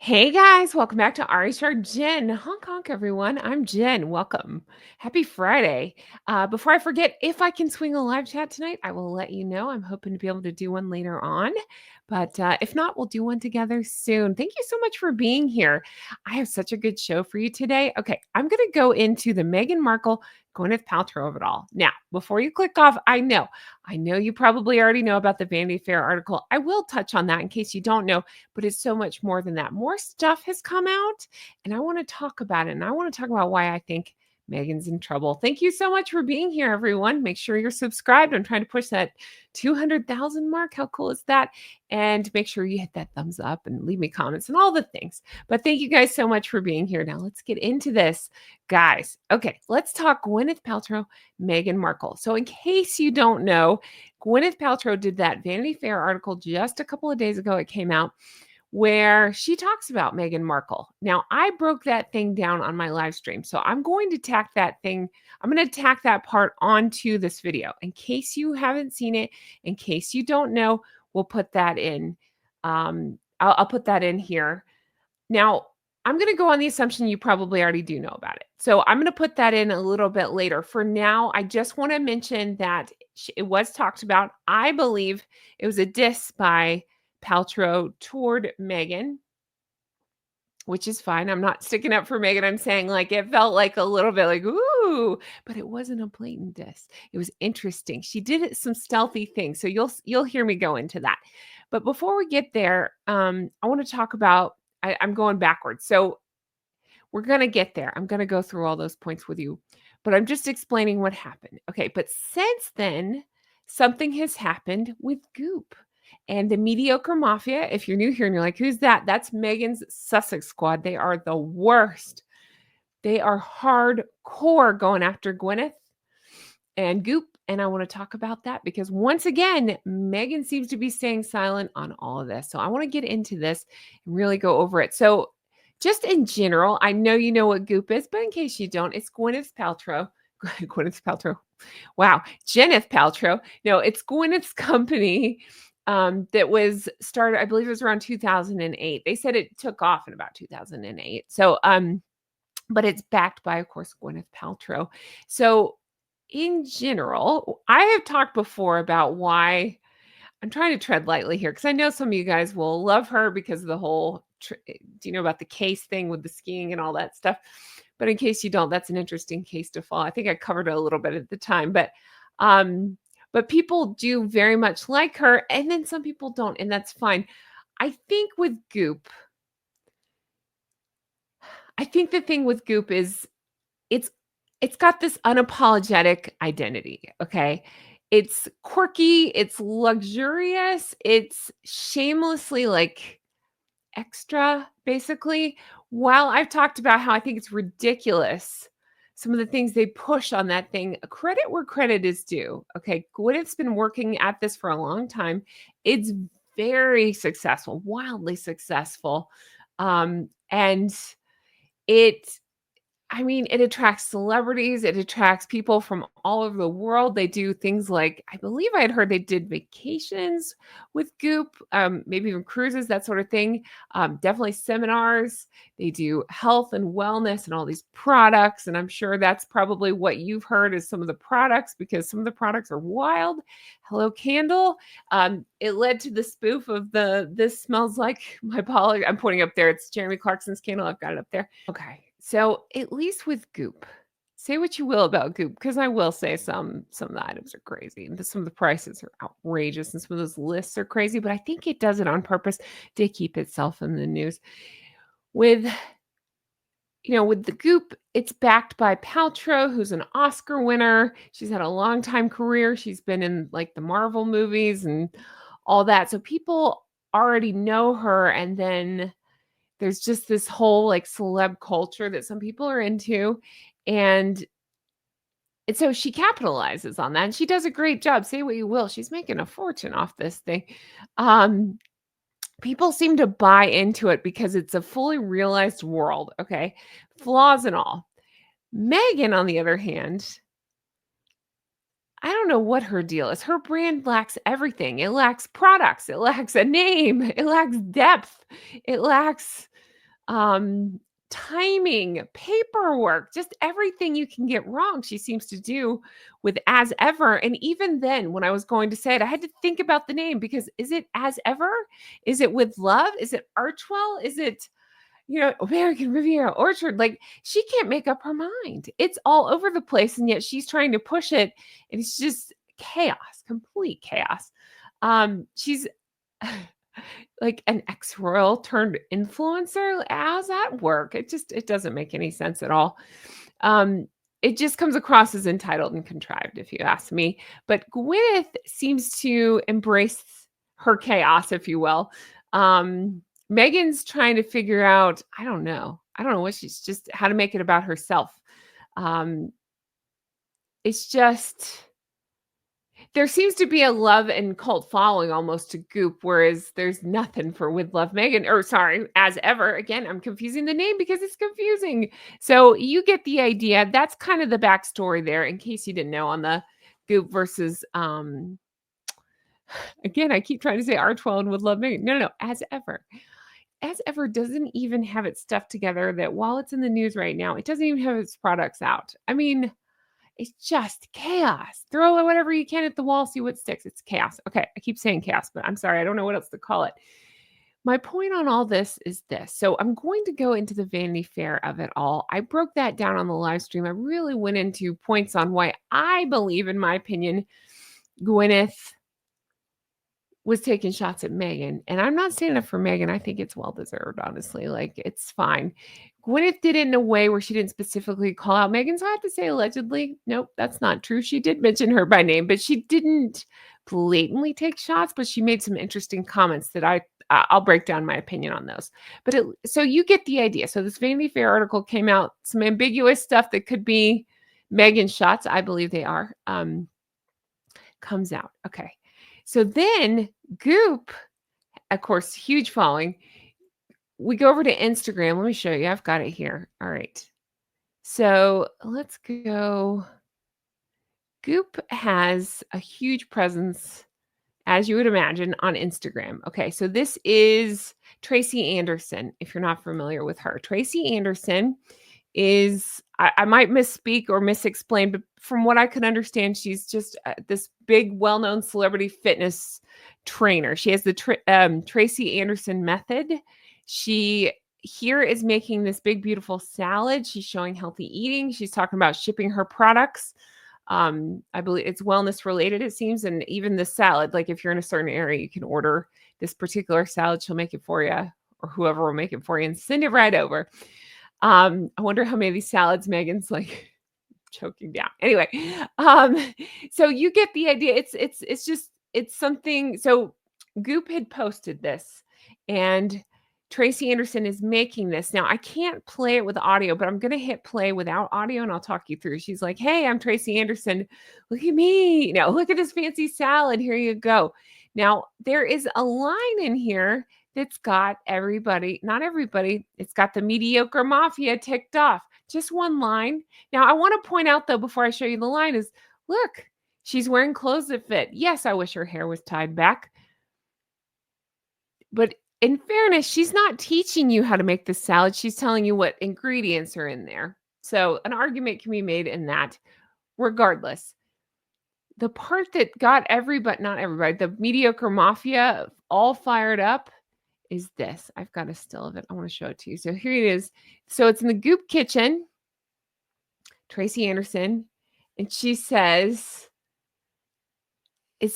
Hey guys, welcome back to Ari Shar Jen. Honk honk, everyone. I'm Jen. Welcome. Happy Friday. Before I forget, if I can swing a live chat tonight, I will let you know. I'm hoping to be able to do one later on. But if not, we'll do one together soon. Thank you so much for being here. I have such a good show for you today. Okay, I'm going to go into the Meghan Markle, Gwyneth Paltrow of it all. Now, before you click off, I know you probably already know about the Vanity Fair article. I will touch on that in case you don't know, but it's so much more than that. More stuff has come out, and I want to talk about it. And I want to talk about why I think Meghan's in trouble. Thank you so much for being here, everyone. Make sure you're subscribed. I'm trying to push that 200,000 mark. How cool is that? And make sure you hit that thumbs up and leave me comments and all the things. But thank you guys so much for being here. Now let's get into this, guys. Okay, let's talk Gwyneth Paltrow, Meghan Markle. So in case you don't know, Gwyneth Paltrow did that Vanity Fair article just a couple of days ago. It came out where she talks about Meghan Markle. Now, I broke that thing down on my live stream, so I'm going to tack that thing. I'm going to tack that part onto this video. In case you haven't seen it, in case you don't know, we'll put that in. I'll put that in here. Now, I'm going to go on the assumption you probably already do know about it. So I'm going to put that in a little bit later. For now, I just want to mention that it was talked about. I believe it was a diss by Paltrow toward Meghan, which is fine. I'm not sticking up for Meghan. I'm saying like it felt like a little bit like, ooh, but it wasn't a blatant diss. It was interesting. She did some stealthy things. So you'll hear me go into that. But before we get there, I want to talk about, I'm going backwards. So we're going to get there. I'm going to go through all those points with you, but I'm just explaining what happened. Okay. But since then, something has happened with Goop and the mediocre mafia. If you're new here and you're like, who's that? That's Meghan's Sussex squad. They are the worst. They are hardcore going after Gwyneth and Goop. And I want to talk about that because once again, Meghan seems to be staying silent on all of this. So I want to get into this and really go over it. So just in general, I know you know what Goop is, but in case you don't, it's Gwyneth Paltrow. Gwyneth Paltrow. Wow. Gwyneth Paltrow. No, it's Gwyneth's company that was started, I believe it was around 2008. They said it took off in about 2008. So, but it's backed by, of course, Gwyneth Paltrow. So in general, I have talked before about why I'm trying to tread lightly here because I know some of you guys will love her because of the whole, do you know about the case thing with the skiing and all that stuff? But in case you don't, that's an interesting case to follow. I think I covered it a little bit at the time, but people do very much like her, and then some people don't, and that's fine. I think with Goop, I think the thing with Goop is it's got this unapologetic identity, okay? It's quirky, it's luxurious, it's shamelessly like extra, basically. While I've talked about how I think it's ridiculous, some of the things they push on that thing, credit where credit is due. Okay, Gwyneth's been working at this for a long time. It's very successful, wildly successful. And it it attracts celebrities, it attracts people from all over the world. They do things like, I believe I had heard they did vacations with Goop, maybe even cruises, that sort of thing. Definitely seminars. They do health and wellness and all these products. And I'm sure that's probably what you've heard is some of the products because some of the products are wild. Hello Candle. It led to the spoof of This Smells Like My Body. I'm pointing up there. It's Jeremy Clarkson's candle. I've got it up there. Okay. So at least with Goop, say what you will about Goop, because I will say some of the items are crazy and some of the prices are outrageous and some of those lists are crazy, but I think it does it on purpose to keep itself in the news. With the Goop, it's backed by Paltrow, who's an Oscar winner. She's had a long time career. She's been in like the Marvel movies and all that. So people already know her, and then there's just this whole like celeb culture that some people are into. And so she capitalizes on that and she does a great job. Say what you will. She's making a fortune off this thing. People seem to buy into it because it's a fully realized world. Okay. Flaws and all. Meghan, on the other hand, I don't know what her deal is. Her brand lacks everything. It lacks products. It lacks a name. It lacks depth. It lacks um, timing, paperwork, just everything you can get wrong, she seems to do with As Ever. And even then, when I was going to say it, I had to think about the name because is it As Ever? Is it With Love? Is it Archwell? Is it, American Riviera Orchard? Like, she can't make up her mind. It's all over the place, and yet she's trying to push it, and it's just chaos, complete chaos. She's like an ex-royal turned influencer. How's that work? It doesn't make any sense at all. Um, it just comes across as entitled and contrived, if you ask me. But Gwyneth seems to embrace her chaos, if you will. Meghan's trying to figure out, I don't know. I don't know what she's just how to make it about herself. Um, it's just there seems to be a love and cult following almost to Goop, whereas there's nothing for With Love Meghan, or sorry, As Ever. Again, I'm confusing the name because it's confusing. So you get the idea. That's kind of the backstory there, in case you didn't know, on the Goop versus again, I keep trying to say Archwell and With Love Meghan. No, As Ever. As Ever doesn't even have its stuff together, that while it's in the news right now, it doesn't even have its products out. I mean, it's just chaos. Throw whatever you can at the wall, see what sticks. It's chaos. Okay, I keep saying chaos, but I'm sorry, I don't know what else to call it. My point on all this is this. So I'm going to go into the Vanity Fair of it all. I broke that down on the live stream. I really went into points on why I believe, in my opinion, Gwyneth was taking shots at Meghan. And I'm not standing up for Meghan. I think it's well deserved, honestly. Like, it's fine. Gwyneth did it in a way where she didn't specifically call out Meghan. So I have to say, allegedly, nope, that's not true. She did mention her by name, but she didn't blatantly take shots, but she made some interesting comments that I'll break down my opinion on those. But so you get the idea. So this Vanity Fair article came out, some ambiguous stuff that could be Meghan shots. I believe they are, comes out. Okay. So then Goop, of course, huge following. We go over to Instagram. Let me show you. I've got it here. All right. So let's go. Goop has a huge presence, as you would imagine, on Instagram. Okay. So this is Tracy Anderson, if you're not familiar with her. Tracy Anderson is, I might misspeak or misexplain, but from what I could understand, she's just this big, well-known celebrity fitness trainer. She has the Tracy Anderson method. She here is making this big, beautiful salad. She's showing healthy eating. She's talking about shipping her products. I believe it's wellness related, it seems. And even the salad, like if you're in a certain area, you can order this particular salad. She'll make it for you, or whoever will make it for you, and send it right over. I wonder how many of these salads Meghan's like choking down. Anyway, so you get the idea. It's something. So Goop had posted this, and Tracy Anderson is making this. Now I can't play it with audio, but I'm gonna hit play without audio, and I'll talk you through. She's like, "Hey, I'm Tracy Anderson. Look at me. Look at this fancy salad. Here you go." Now there is a line in here that's got everybody, not everybody, it's got the mediocre mafia ticked off. Just one line. Now, I want to point out, though, before I show you the line, is look, she's wearing clothes that fit. Yes, I wish her hair was tied back. But in fairness, she's not teaching you how to make the salad. She's telling you what ingredients are in there. So an argument can be made in that. Regardless, the part that got everybody, not everybody, the mediocre mafia all fired up is this. I've got a still of it. I want to show it to you. So here it is. So it's in the Goop kitchen, Tracy Anderson, and she says, it's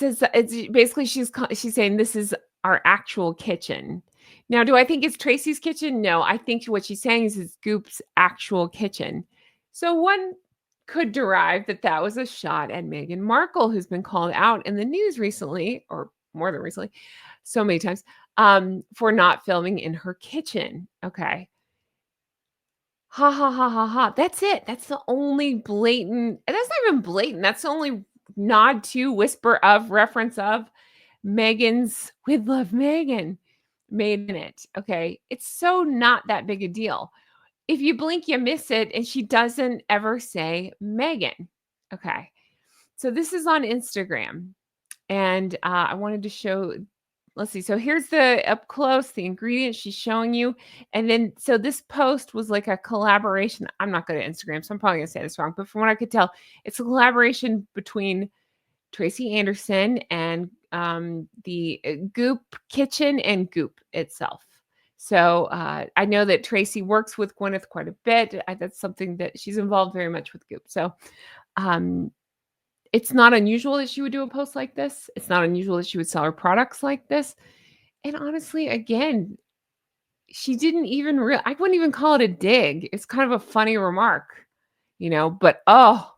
basically she's saying this is our actual kitchen. Now, do I think it's Tracy's kitchen? No, I think what she's saying is it's Goop's actual kitchen. So one could derive that was a shot at Meghan Markle, who's been called out in the news recently, or more than recently, so many times, for not filming in her kitchen. Okay. Ha ha ha ha ha. That's it. That's the only blatant, and that's not even blatant. That's the only nod to, whisper of, reference of Meghan's With Love Meghan made in it. Okay. It's so not that big a deal. If you blink, you miss it. And she doesn't ever say Meghan. Okay. So this is on Instagram. And I wanted to show let's see. So here's the up close, the ingredients she's showing you. And then, so this post was like a collaboration. I'm not good at Instagram, so I'm probably going to say this wrong. But from what I could tell, it's a collaboration between Tracy Anderson and the Goop Kitchen and Goop itself. So I know that Tracy works with Gwyneth quite a bit. That's something that she's involved very much with Goop. So um, it's not unusual that she would do a post like this. It's not unusual that she would sell her products like this. And honestly, again, she didn't even I wouldn't even call it a dig. It's kind of a funny remark, but oh,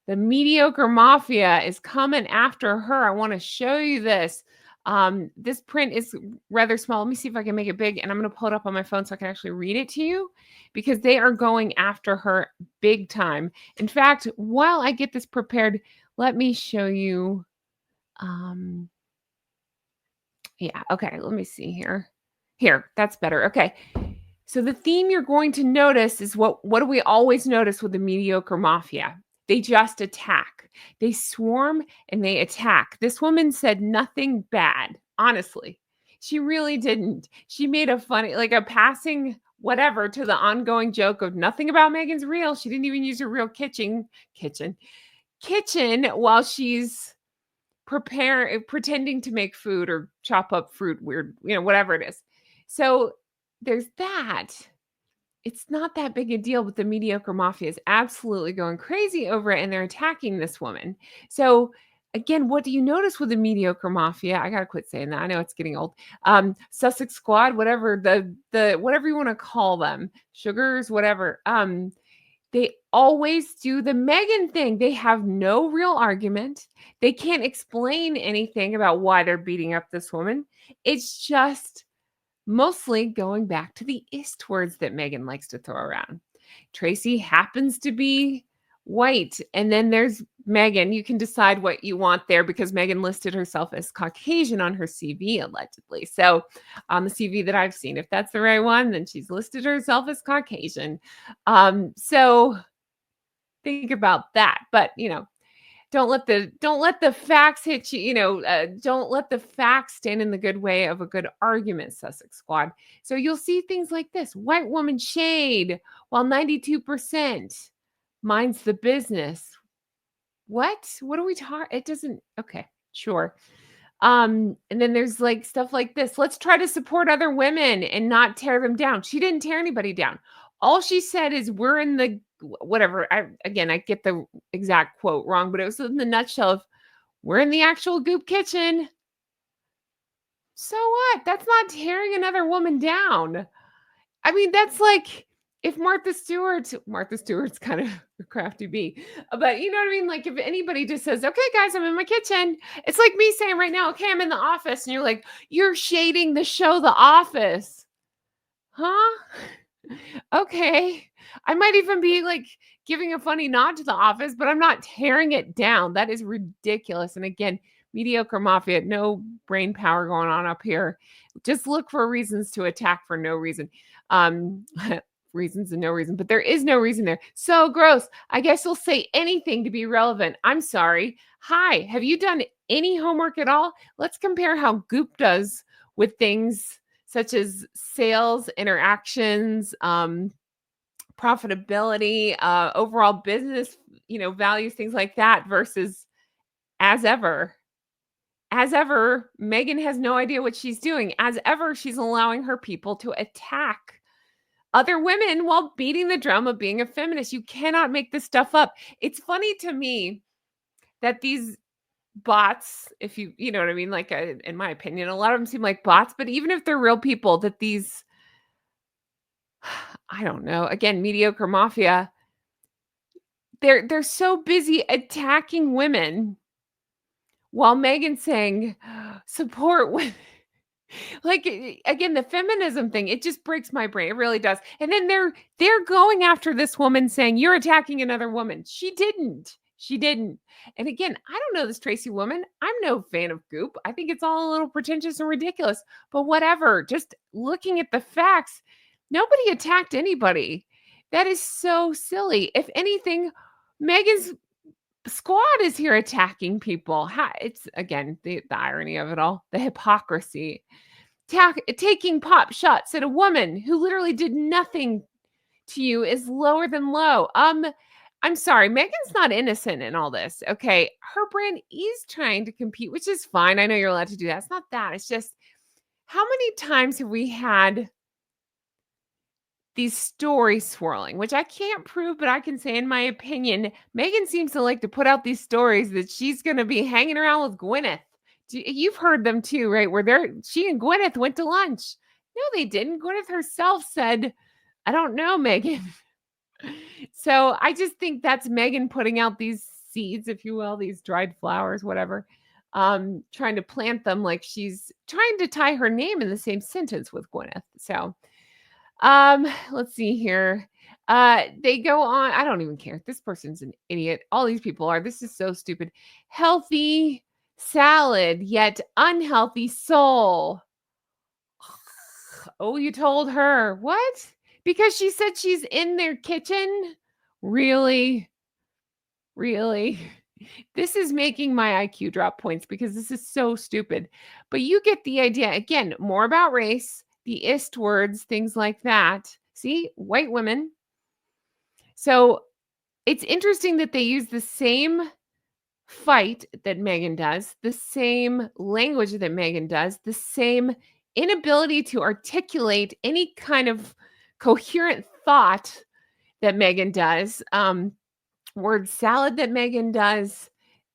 the mediocre mafia is coming after her. I want to show you this. This print is rather small. Let me see if I can make it big, and I'm going to pull it up on my phone so I can actually read it to you, because they are going after her big time. In fact, while I get this prepared, let me show you. Yeah, okay, let me see here. Here, that's better. Okay. So the theme you're going to notice is what do we always notice with the mediocre mafia? They just attack. They swarm and they attack. This woman said nothing bad, honestly. She really didn't. She made a funny, like a passing whatever to the ongoing joke of nothing about Meghan's real. She didn't even use her real kitchen while she's pretending to make food or chop up fruit weird, whatever it is. So there's that. It's not that big a deal, but the mediocre mafia is absolutely going crazy over it, and they're attacking this woman. So again, what do you notice with the mediocre mafia? I gotta quit saying that. I know it's getting old. Sussex Squad, whatever the whatever you want to call them, sugars, whatever. They always do the Meghan thing. They have no real argument. They can't explain anything about why they're beating up this woman. It's just mostly going back to the ist words that Meghan likes to throw around. Tracy happens to be white. And then there's Meghan. You can decide what you want there, because Meghan listed herself as Caucasian on her CV, allegedly. So on the CV that I've seen, if that's the right one, then she's listed herself as Caucasian. So think about that. But, don't let the facts hit you, don't let the facts stand in the good way of a good argument, Sussex Squad. So you'll see things like this: white woman shade, while 92% minds the business. What are we talking? It doesn't. Okay, sure. And then there's like stuff like this: let's try to support other women and not tear them down. She didn't tear anybody down. All she said is, we're in the whatever. I get the exact quote wrong, but it was in the nutshell of, we're in the actual Goop kitchen. So what? That's not tearing another woman down. I mean, that's like if Martha Stewart's kind of a crafty bee, but you know what I mean? Like if anybody just says, okay, guys, I'm in my kitchen. It's like me saying right now, okay, I'm in the office. And you're like, you're shading the show The Office. Huh? Okay. I might even be like giving a funny nod to The Office, but I'm not tearing it down. That is ridiculous. And again, mediocre mafia, no brain power going on up here. Just look for reasons to attack for no reason. Reasons and no reason, but there is no reason there. So gross. I guess you'll say anything to be relevant. I'm sorry. Hi, have you done any homework at all? Let's compare how Goop does with things such as sales, interactions, profitability, overall business, values, things like that, versus as ever. As ever, Meghan has no idea what she's doing. As ever, she's allowing her people to attack other women while beating the drum of being a feminist. You cannot make this stuff up. It's funny to me that these bots, if you know what I mean, like in my opinion, a lot of them seem like bots, but even if they're real people, that these, I don't know, again, mediocre mafia, they're so busy attacking women while Meghan's saying support women. Like again, the feminism thing, it just breaks my brain. It really does. And then they're going after this woman saying, you're attacking another woman. She didn't. And again, I don't know this Tracy woman. I'm no fan of Goop. I think it's all a little pretentious and ridiculous, but whatever. Just looking at the facts, nobody attacked anybody. That is so silly. If anything, Meghan's squad is here attacking people. It's again the irony of it all, the hypocrisy. Taking pop shots at a woman who literally did nothing to you is lower than low. I'm sorry, Megan's not innocent in all this. Okay, her brand is trying to compete, which is fine. I know you're allowed to do that. It's not that. It's just how many times have we had these stories swirling, which I can't prove, but I can say, in my opinion, Megan seems to like to put out these stories that she's going to be hanging around with Gwyneth. You've heard them too, right? Where she and Gwyneth went to lunch. No, they didn't. Gwyneth herself said, I don't know, Megan. So I just think that's Megan putting out these seeds, if you will, these dried flowers, whatever, trying to plant them like she's trying to tie her name in the same sentence with Gwyneth. So let's see here. They go on. I don't even care. This person's an idiot. All these people are. This is so stupid. Healthy salad, yet unhealthy soul. Oh, you told her. What? Because she said she's in their kitchen? Really? Really? This is making my IQ drop points because this is so stupid. But you get the idea. Again, more about race, the ist words, things like that. See, white women. So it's interesting that they use the same fight that Meghan does, the same language that Meghan does, the same inability to articulate any kind of coherent thought that Meghan does. Word salad that Meghan does.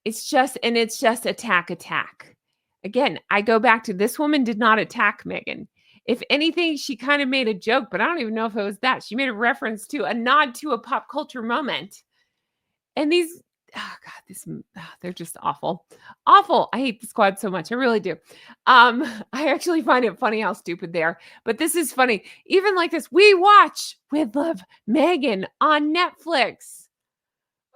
It's just attack. Again, I go back to this woman did not attack Meghan. If anything, she kind of made a joke, but I don't even know if it was that. She made a reference to a nod to a pop culture moment. And these, oh God, they're just awful. Awful. I hate the squad so much. I really do. I actually find it funny how stupid they are. But this is funny. Even like this, we watch with love Meghan on Netflix.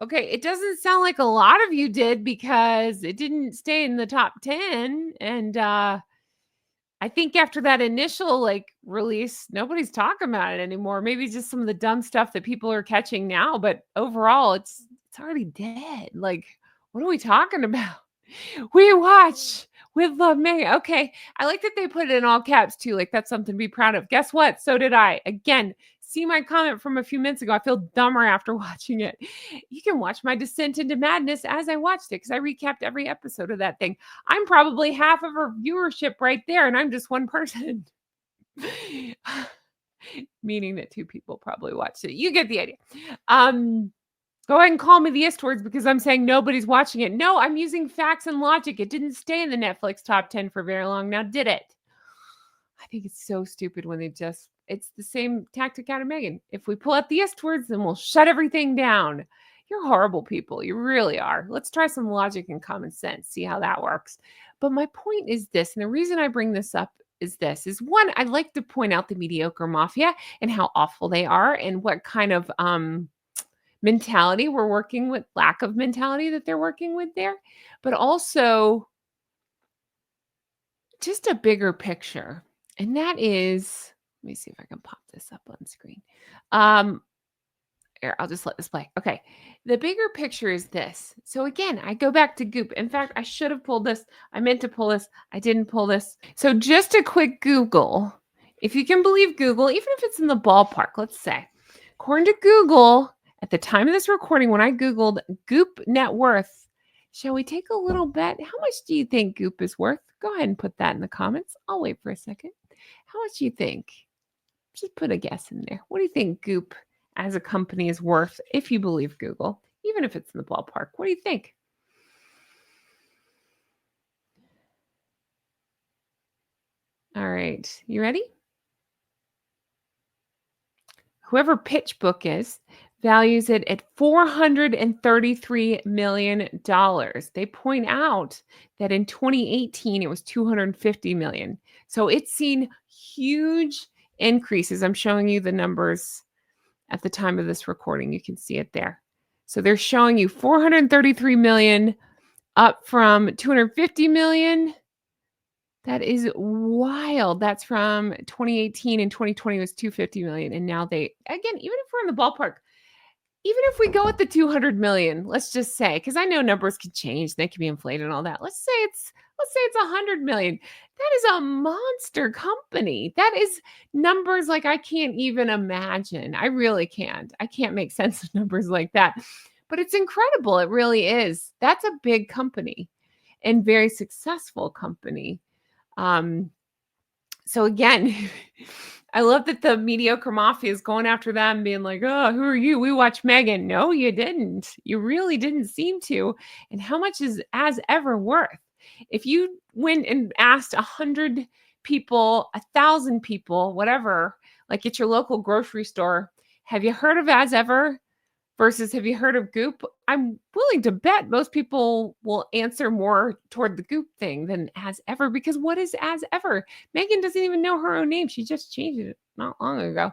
Okay, it doesn't sound like a lot of you did because it didn't stay in the top 10. And I think after that initial release, nobody's talking about it anymore. Maybe just some of the dumb stuff that people are catching now, but overall it's already dead. Like, what are we talking about? We watch with love, Meghan. Okay. I like that they put it in all caps too. Like, that's something to be proud of. Guess what? So did I. Again, see my comment from a few minutes ago. I feel dumber after watching it. You can watch my descent into madness as I watched it because I recapped every episode of that thing. I'm probably half of her viewership right there, and I'm just one person. Meaning that two people probably watched it. You get the idea. Go ahead and call me the ist words because I'm saying nobody's watching it. No, I'm using facts and logic. It didn't stay in the Netflix top 10 for very long. Now, did it? I think it's so stupid when it's the same tactic out of Meghan. If we pull out the ist words, then we'll shut everything down. You're horrible people. You really are. Let's try some logic and common sense, see how that works. But my point is this, and the reason I bring this up is one, I'd like to point out the mediocre mafia and how awful they are and what kind of mentality we're working with, lack of mentality that they're working with there, but also just a bigger picture. And that is, let me see if I can pop this up on screen. Here, I'll just let this play. Okay. The bigger picture is this. So again, I go back to Goop. In fact, I should have pulled this. I meant to pull this. I didn't pull this. So just a quick Google, if you can believe Google, even if it's in the ballpark, let's say, according to Google, at the time of this recording, when I Googled Goop net worth, shall we take a little bet? How much do you think Goop is worth? Go ahead and put that in the comments. I'll wait for a second. How much do you think? Just put a guess in there. What do you think Goop as a company is worth if you believe Google, even if it's in the ballpark? What do you think? All right. You ready? Whoever PitchBook is values it at $433 million. They point out that in 2018, it was $250 million. So it's seen huge increases. I'm showing you the numbers at the time of this recording. You can see it there. So they're showing you 433 million up from 250 million. That is wild. That's from 2018, and 2020 was 250 million. And now even if we're in the ballpark, even if we go with the 200 million, let's just say, because I know numbers can change, they can be inflated and all that. Let's say it's 100 million. That is a monster company. That is numbers like I can't even imagine. I really can't. I can't make sense of numbers like that. But it's incredible. It really is. That's a big company and very successful company. Um, so again, I love that the mediocre mafia is going after them, being like, "Oh, who are you? We watch Meghan." No, you didn't. You really didn't seem to. And how much is as ever worth? If you went and asked 100 people, 1,000 people, whatever, like at your local grocery store, have you heard of as ever? Versus have you heard of Goop? I'm willing to bet most people will answer more toward the Goop thing than as ever, because what is as ever? Megan doesn't even know her own name. She just changed it not long ago.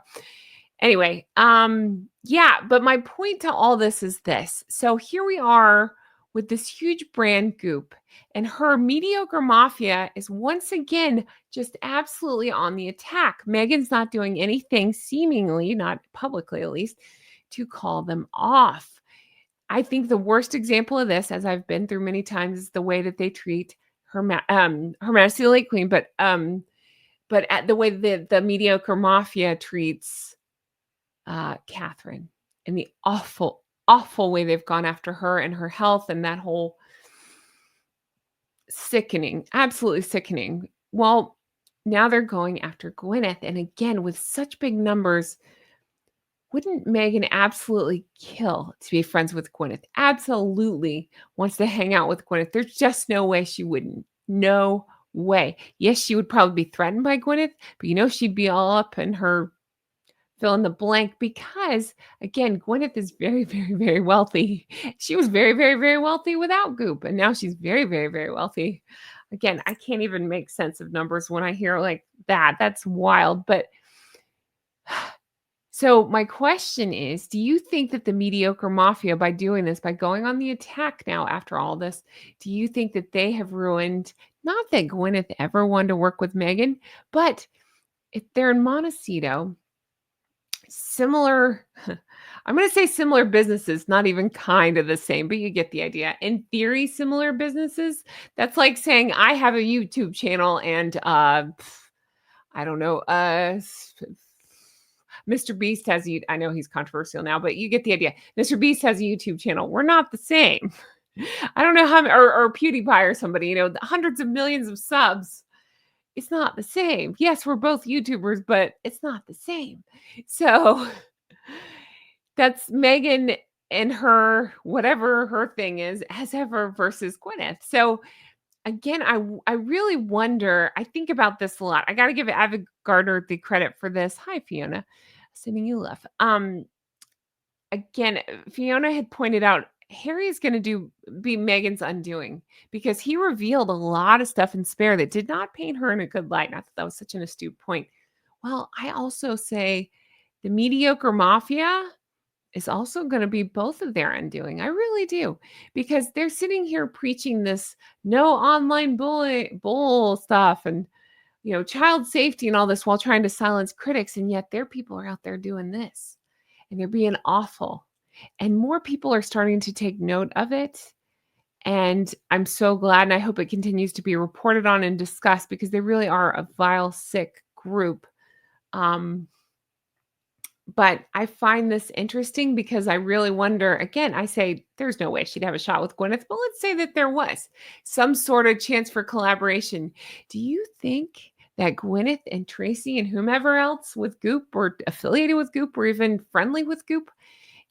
Anyway, yeah, but my point to all this is this. So here we are with this huge brand Goop, and her mediocre mafia is once again just absolutely on the attack. Megan's not doing anything, seemingly, not publicly at least, to call them off. I think the worst example of this, as I've been through many times, is the way that they treat Her Majesty the Late Queen, but at the way the mediocre mafia treats Catherine, and the awful, awful way they've gone after her and her health, and that whole sickening, absolutely sickening. Well, now they're going after Gwyneth, and again with such big numbers. Wouldn't Meghan absolutely kill to be friends with Gwyneth? Absolutely wants to hang out with Gwyneth. There's just no way she wouldn't. No way. Yes, she would probably be threatened by Gwyneth, but she'd be all up in her fill in the blank because, again, Gwyneth is very, very, very wealthy. She was very, very, very wealthy without Goop, and now she's very, very, very wealthy. Again, I can't even make sense of numbers when I hear like that. That's wild, but so my question is, do you think that the mediocre mafia, by doing this, by going on the attack now after all this, do you think that they have ruined, not that Gwyneth ever wanted to work with Meghan, but if they're in Montecito, similar, I'm going to say similar businesses, not even kind of the same, but you get the idea. In theory, similar businesses. That's like saying I have a YouTube channel and I don't know, Mr. Beast has I know he's controversial now, but you get the idea. Mr. Beast has a YouTube channel. We're not the same. I don't know how, or PewDiePie or somebody, hundreds of millions of subs. It's not the same. Yes, we're both YouTubers, but it's not the same. So that's Meghan and her, whatever her thing is, as ever versus Gwyneth. So again, I really wonder. I think about this a lot. I got to give Avid Gardner the credit for this. Hi, Fiona. Assuming you left. Again, Fiona had pointed out Harry is going to be Meghan's undoing because he revealed a lot of stuff in Spare that did not paint her in a good light. Not that that was such an astute point. Well, I also say the mediocre mafia is also going to be both of their undoing. I really do, because they're sitting here preaching this no online bull stuff and child safety and all this while trying to silence critics, and yet their people are out there doing this and they're being awful. And more people are starting to take note of it. And I'm so glad, and I hope it continues to be reported on and discussed because they really are a vile, sick group. But I find this interesting because I really wonder, again, I say there's no way she'd have a shot with Gwyneth, but let's say that there was some sort of chance for collaboration. Do you think that Gwyneth and Tracy and whomever else with Goop or affiliated with Goop or even friendly with Goop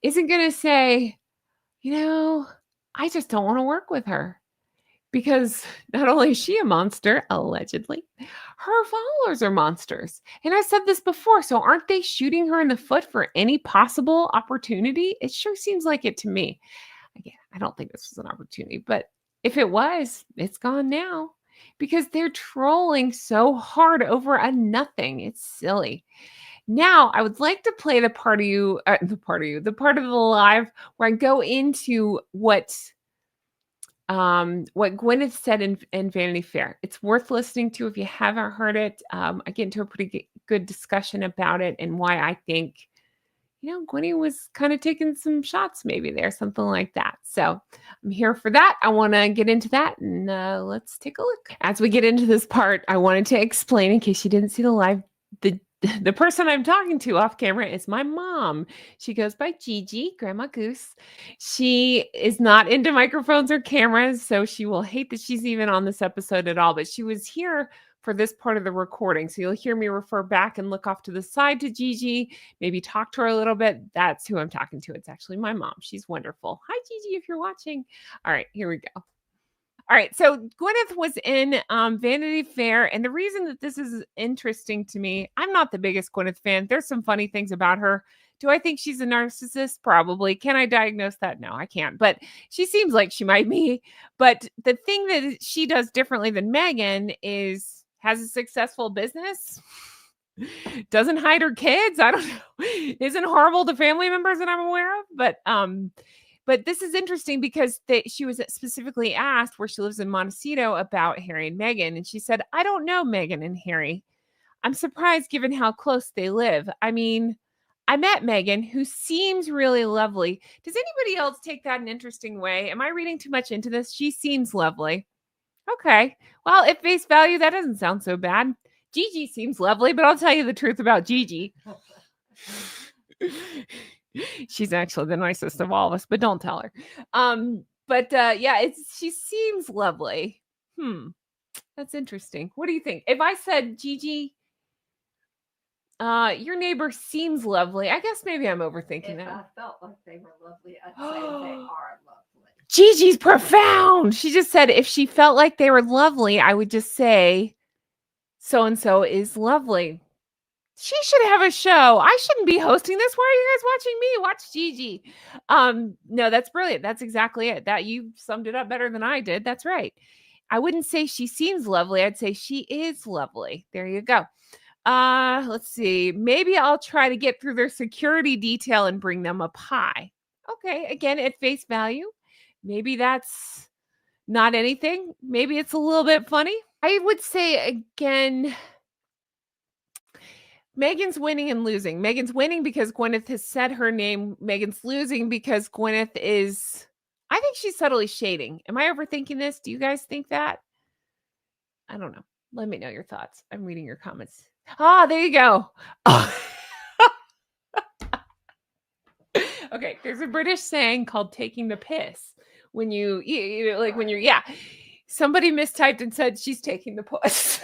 isn't going to say, I just don't want to work with her? Because not only is she a monster, allegedly, her followers are monsters. And I've said this before, so aren't they shooting her in the foot for any possible opportunity? It sure seems like it to me. Again, I don't think this was an opportunity, but if it was, it's gone now because they're trolling so hard over a nothing. It's silly. Now, I would like to play the part of the live where I go into what Gwyneth said in Vanity Fair. It's worth listening to if you haven't heard it. I get into a pretty good discussion about it and why I think, Gwynny was kind of taking some shots maybe there, something like that. So I'm here for that. I want to get into that, and let's take a look. As we get into this part, I wanted to explain, in case you didn't see the live, the person I'm talking to off camera is my mom. She goes by Gigi, Grandma Goose. She is not into microphones or cameras, so she will hate that she's even on this episode at all. But she was here for this part of the recording. So you'll hear me refer back and look off to the side to Gigi, maybe talk to her a little bit. That's who I'm talking to. It's actually my mom. She's wonderful. Hi, Gigi, if you're watching. All right, here we go. All right, so Gwyneth was in Vanity Fair, and the reason that this is interesting to me, I'm not the biggest Gwyneth fan. There's some funny things about her. Do I think she's a narcissist? Probably. Can I diagnose that? No, I can't. But she seems like she might be. But the thing that she does differently than Meghan is has a successful business, doesn't hide her kids. I don't know. Isn't horrible to family members that I'm aware of. But this is interesting because she was specifically asked, where she lives in Montecito, about Harry and Meghan. And she said, I don't know Meghan and Harry. I'm surprised given how close they live. I mean, I met Meghan, who seems really lovely. Does anybody else take that an interesting way? Am I reading too much into this? She seems lovely. Okay. Well, at face value, that doesn't sound so bad. Gigi seems lovely, but I'll tell you the truth about Gigi. She's actually the nicest of all of us, but don't tell her. Yeah, she seems lovely. That's interesting. What do you think? If I said, Gigi, your neighbor seems lovely, I guess maybe I'm overthinking that. If I felt like they were lovely, I'd say they are lovely. Gigi's profound. She just said if she felt like they were lovely, I would just say so-and-so is lovely. She should have a show. I shouldn't be hosting this. Why are you guys watching me? Watch Gigi. No, that's brilliant. That's exactly it. That you summed it up better than I did. That's right. I wouldn't say she seems lovely. I'd say she is lovely. There you go. Let's see. Maybe I'll try to get through their security detail and bring them a pie. Okay, again, at face value. Maybe that's not anything. Maybe it's a little bit funny. I would say, again, Meghan's winning and losing. Meghan's winning because Gwyneth has said her name. Meghan's losing because Gwyneth is, I think she's subtly shading. Am I overthinking this? Do you guys think that? I don't know. Let me know your thoughts. I'm reading your comments. There you go. Okay, there's a British saying called taking the piss. When somebody mistyped and said she's taking the puss.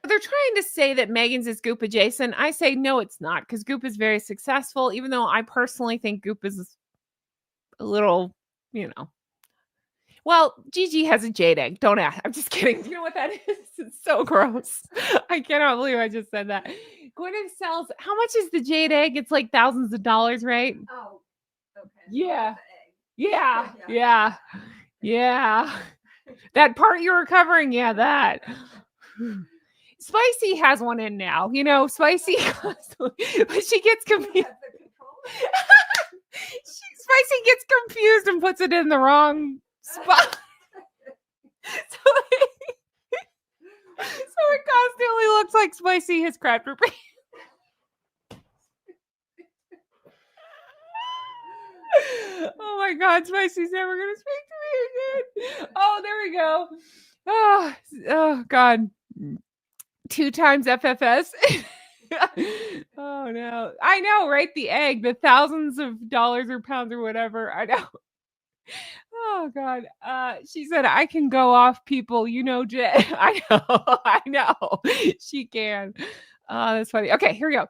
They're trying to say that Meghan's is Goop adjacent. I say no, it's not, because Goop is very successful, even though I personally think Goop is a little, Well, Gigi has a jade egg. Don't ask. I'm just kidding. Do you know what that is? It's so gross. I cannot believe I just said that. Gwyneth sells, how much is the jade egg? It's like thousands of dollars, right? Oh, okay. Yeah. Yeah. That part you were covering, that. Spicy has one in now. Spicy but she gets confused. Spicy gets confused and puts it in the wrong spot. So it constantly looks like Spicy has cracked her brain. Oh my God, Spicy's never gonna speak to me again. Oh, there we go. Oh God. 2 times FFS. Oh no. I know, right? The egg, the thousands of dollars or pounds or whatever. I know. Oh God. She said, I can go off people, Jen. I know. She can. That's funny. Okay, here we go.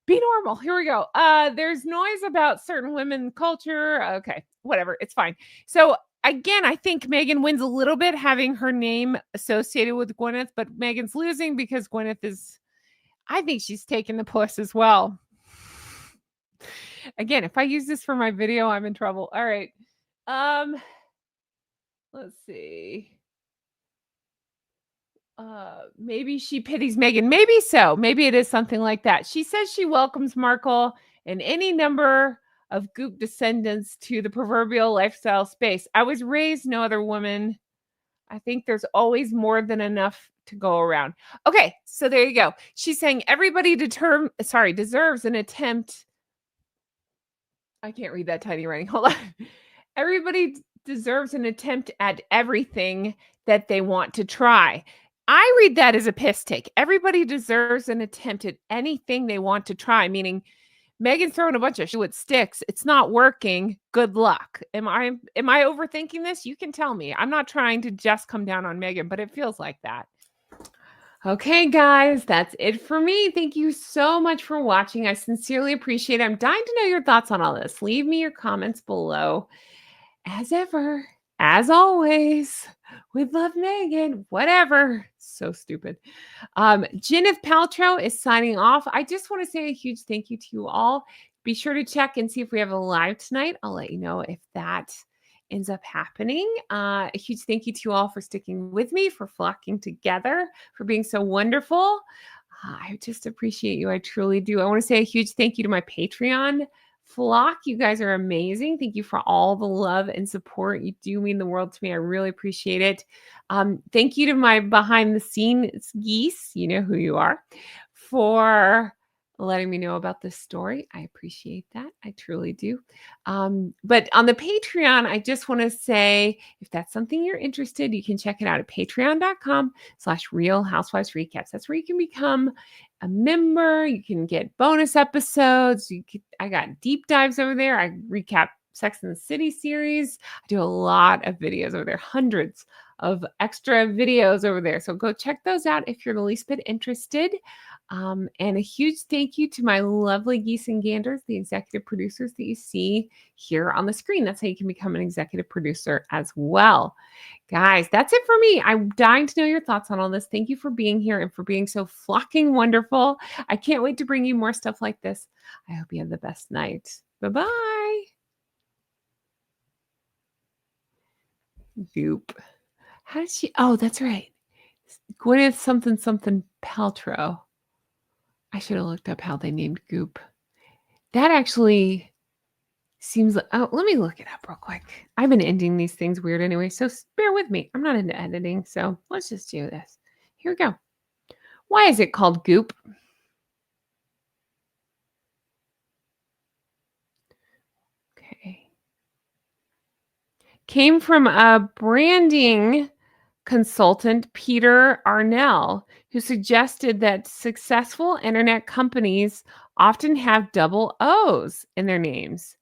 Be normal. Here we go. There's noise about certain women culture. Okay, whatever. It's fine. So again, I think Meghan wins a little bit having her name associated with Gwyneth, but Meghan's losing because Gwyneth I think she's taking the puss as well. Again, if I use this for my video, I'm in trouble. All right. Let's see. Maybe she pities Meghan. Maybe so. Maybe it is something like that. She says she welcomes Markle and any number of Goop descendants to the proverbial lifestyle space. I was raised no other woman I think there's always more than enough to go around. Okay, so there you go. She's saying everybody deserves an attempt. I can't read that tiny writing. Hold on. Everybody deserves an attempt at everything that they want to try. I read that as a piss take. Everybody deserves an attempt at anything they want to try, meaning Meghan's throwing a bunch of shit with sticks. It's not working. Good luck. Am I overthinking this? You can tell me. I'm not trying to just come down on Meghan, but it feels like that. Okay, guys, that's it for me. Thank you so much for watching. I sincerely appreciate it. I'm dying to know your thoughts on all this. Leave me your comments below. As ever, as always, we love Meghan. Whatever. So stupid. Gwyneth Paltrow is signing off. I just want to say a huge thank you to you all. Be sure to check and see if we have a live tonight. I'll let you know if that ends up happening. A huge thank you to you all for sticking with me, for flocking together, for being so wonderful. I just appreciate you. I truly do. I want to say a huge thank you to my Patreon flock. You guys are amazing. Thank you for all the love and support. You do mean the world to me. I really appreciate it. Thank you to my behind the scenes geese. You know who you are, for letting me know about this story. I appreciate that. I truly do. But on the Patreon, I just want to say, if that's something you're interested, you can check it out at patreon.com/Real Housewives Recaps. That's where you can become a member. You can get bonus episodes. I got deep dives over there. I recap Sex and the City series. I do a lot of videos over there, hundreds of extra videos over there. So go check those out if you're the least bit interested. And a huge thank you to my lovely geese and ganders, the executive producers that you see here on the screen. That's how you can become an executive producer as well. Guys, that's it for me. I'm dying to know your thoughts on all this. Thank you for being here and for being so flocking wonderful. I can't wait to bring you more stuff like this. I hope you have the best night. Bye-bye. Goop. How did she? Oh, that's right. Gwyneth something Paltrow. I should have looked up how they named Goop. That actually seems like, oh, let me look it up real quick. I've been ending these things weird anyway, so bear with me. I'm not into editing, so let's just do this. Here we go. Why is it called Goop? Okay. Came from a branding consultant, Peter Arnell, who suggested that successful internet companies often have double O's in their names.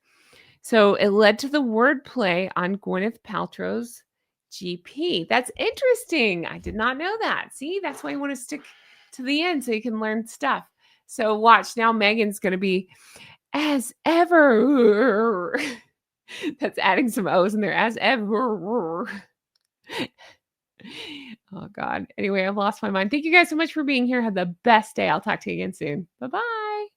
So it led to the wordplay on Gwyneth Paltrow's GP. That's interesting. I did not know that. See, that's why you want to stick to the end so you can learn stuff. So watch, now Meghan's going to be as ever. That's adding some O's in there, as ever. Oh, God. Anyway, I've lost my mind. Thank you guys so much for being here. Have the best day. I'll talk to you again soon. Bye-bye.